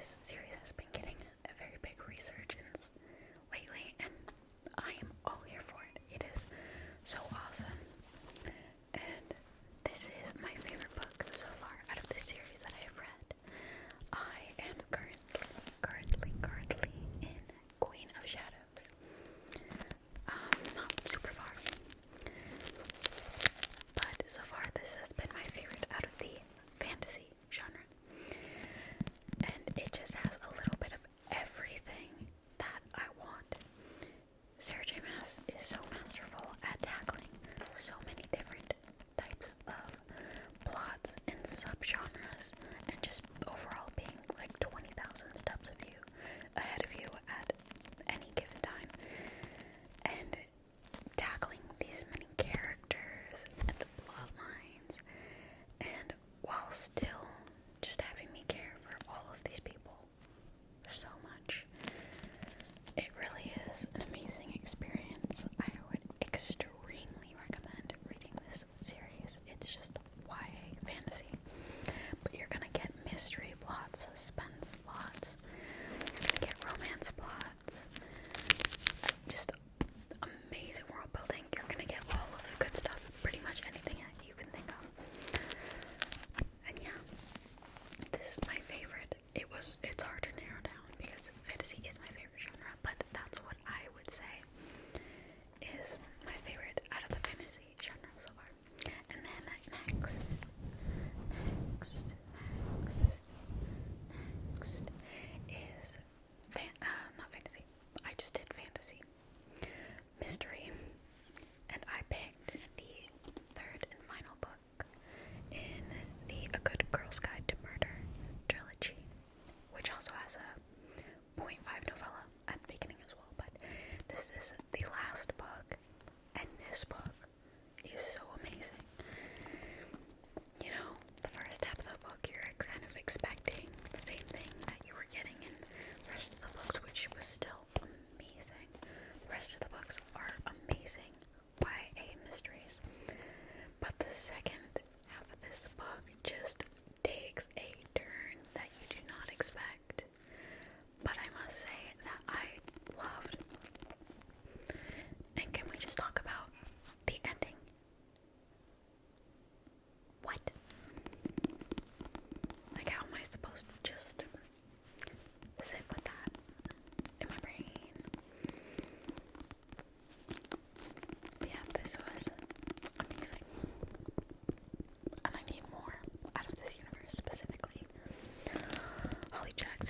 this series has been getting a very big resurgence lately, and I am all here for it. It is so awesome. And this is my favorite book so far out of this series that I have read. I am currently in Queen of Shadows. Not super far. But so far this has been my favorite out of the fantasy genre. And it just has a little bit of everything that I want. Sarah J. Maas is so masterful at tackling so many different types of plots and subgenres, and just overall being like 20,000 steps ahead of you at any given time, and tackling these many characters and the plot lines, and while still just having me care for all of these people so much. It really is an amazing experience. I would extremely recommend reading this series. It's just YA fantasy, but you're gonna get mystery plots, suspense plots, you're gonna get romance plots, just amazing world building. You're gonna get all of the good stuff, pretty much anything that you can think of. And yeah, this is my favorite. It's hard to narrow down because fantasy is my favorite genre, but that's what I would say is my favorite out of the fantasy genre so far. And then next is not fantasy. I just did fantasy. Mystery. And I picked the third and final book in the A Good Girl's Guide to Murder trilogy, which also has a 0.5 novella at the beginning as well, but this is the last book, and this book is so amazing. You know, the first half of the book, you're kind of expecting the same thing that you were getting in the rest of the books, which was still amazing. The rest of the books are amazing YA mysteries, but the second half of this book just takes a turn that you do not expect. But I must say that I loved. And can we just talk about the ending? What? Like, how am I supposed to just sit with that in my brain? But yeah, this was amazing. And I need more out of this universe specifically. Holly Jackson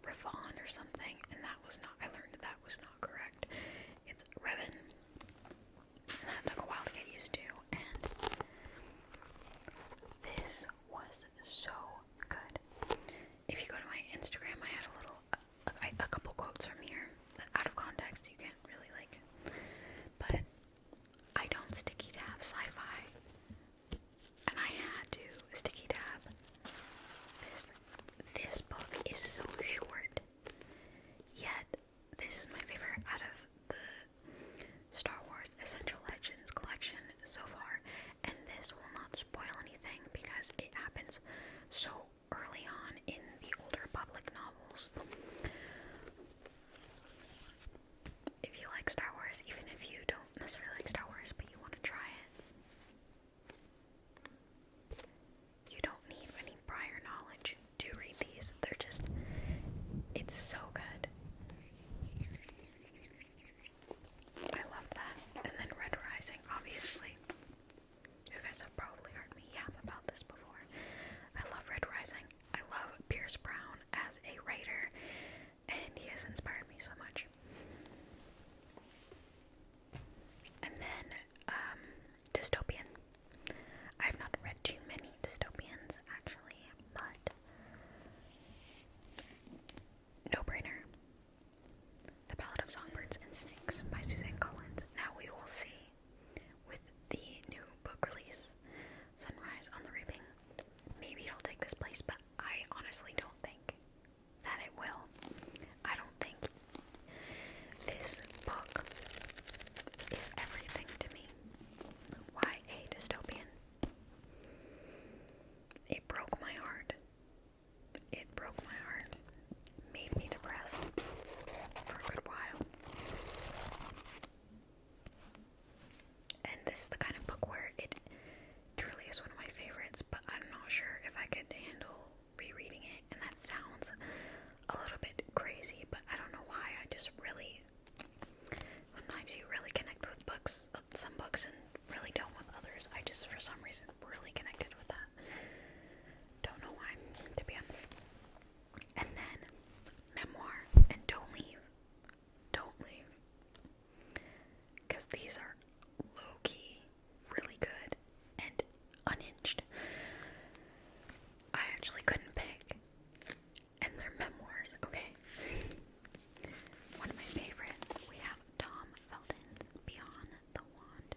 Revon or something, and I learned that was not correct. It's Revan, and that took a while to get used to, and this was so good. If you go to my Instagram, I had a couple quotes from here, out of context, you can't really but I don't sticky tab sci-fi, and I had to sticky tab this. This book is so short, yet this is my favorite out of the Star Wars Essential Legends collection so far, and this will not spoil anything because it happens so early on in the older Republic novels. If you like Star Wars, even if you don't necessarily like Star Wars, but you want to try it, you don't need any prior knowledge to read these. It's so good. I love that. And then Red Rising, obviously. You guys have probably heard me yap about this before. I love Red Rising. I love Pierce Brown as a writer, and he has inspired me so much. And then, Dystopian. I've not read too many dystopians, actually, but no brainer. The Ballad of Songbirds and Snakes by Suzanne Collins. Now we will see with the new book release, Sunrise on the Reaping. Maybe it'll take this place, but I honestly don't think that it will. I don't think this book is everything to me. Why a dystopian? It broke my heart. It broke my heart. Made me depressed for a good while. And this is the kind of book where it truly is one of my favorites, but I'm not sure if I could handle rereading it, and that sounds a little bit crazy, but I don't know why. I just really, sometimes you really connect with books, some books, and really don't with others. I just, for some reason, really connected with that. Don't know why, to be honest. And then, Memoir, and Don't Leave. Don't Leave. Because these are low-key, really good, and unhinged. I actually couldn't pick. And they're memoirs, okay? One of my favorites, we have Tom Felton's Beyond the Wand.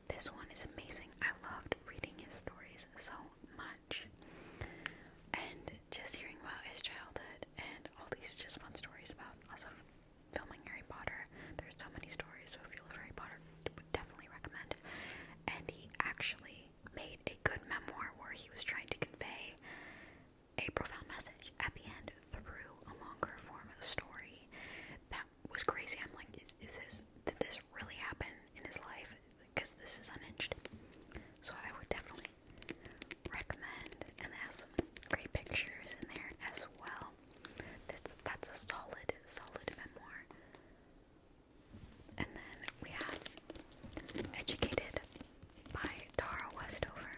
This one is amazing. I loved reading his stories so much. And just hearing about his childhood and all these just fun stories about also filming Harry Potter. There's so many stories, so if you love Harry Potter, I would definitely recommend. And he actually made a good memoir where he was trying to convey a profound message at the end through a longer form of story. That was crazy. I'm like, did this really happen in his life? Because this is unhinged. So I would definitely recommend, and it has some great pictures in there as well. That's a solid memoir. And then we have Educated by Tara Westover.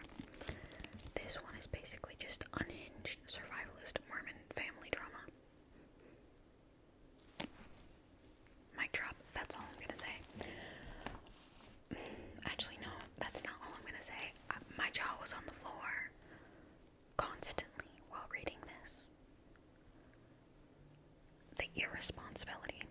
This one is basically just unhinged survivalist Mormon family drama. Mic drop, that's all I'm gonna say. Actually, no, that's not all I'm gonna say. My jaw was on the floor constantly while reading this. The irresponsibility